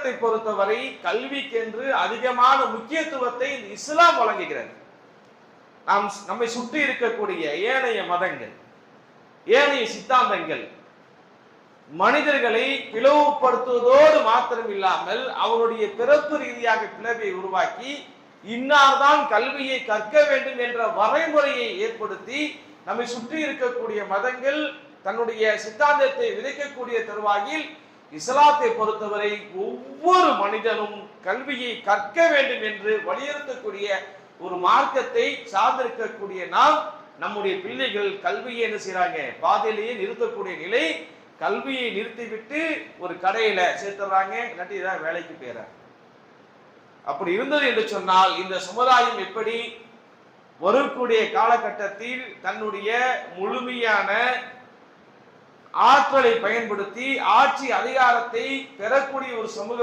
உலகத்தை பொறுத்தவரை கல்விக்கென்று அதிகமான முக்கியத்துவத்தை இஸ்லாம் வழங்குகிறது. நம்மை சுற்றி இருக்கக்கூடிய ஏனைய மதங்கள், ஏனைய சித்தாந்தங்கள் மனிதர்களை பிளவுபடுத்துவதோடு மாத்திரம் இல்லாமல் அவருடைய பிறப்பு ரீதியாக பிளவை உருவாக்கி இன்னார்தான் கல்வியை கற்க வேண்டும் என்ற வரைமுறையை ஏற்படுத்தி நம்மை சுற்றி இருக்கக்கூடிய மதங்கள் தன்னுடைய சித்தாந்தத்தை விதைக்கக்கூடிய தருவாயில் இஸ்லாத்தை பொறுத்தவரை ஒவ்வொரு மனிதனும் கல்வியை கற்க வேண்டும் என்று வலியுறுத்தக்கூடிய ஒரு மார்க்கத்தை சார்ந்திருக்கக்கூடிய நாம் நம்முடைய பிள்ளைகள் கல்வியை என்ன செய்யறாங்க, பாதையிலேயே நிறுத்தக்கூடிய நிலை. கல்வியை நிறுத்திவிட்டு ஒரு கடையில சேர்த்துறாங்க, இல்லாட்டி ஏதாவது வேலைக்கு போயிறாங்க. அப்படி இருந்தது என்று சொன்னால் இந்த சமுதாயம் எப்படி வரக்கூடிய காலகட்டத்தில் தன்னுடைய முழுமையான ஆற்றலை பயன்படுத்தி ஆட்சி அதிகாரத்தை பெறக்கூடிய ஒரு சமூக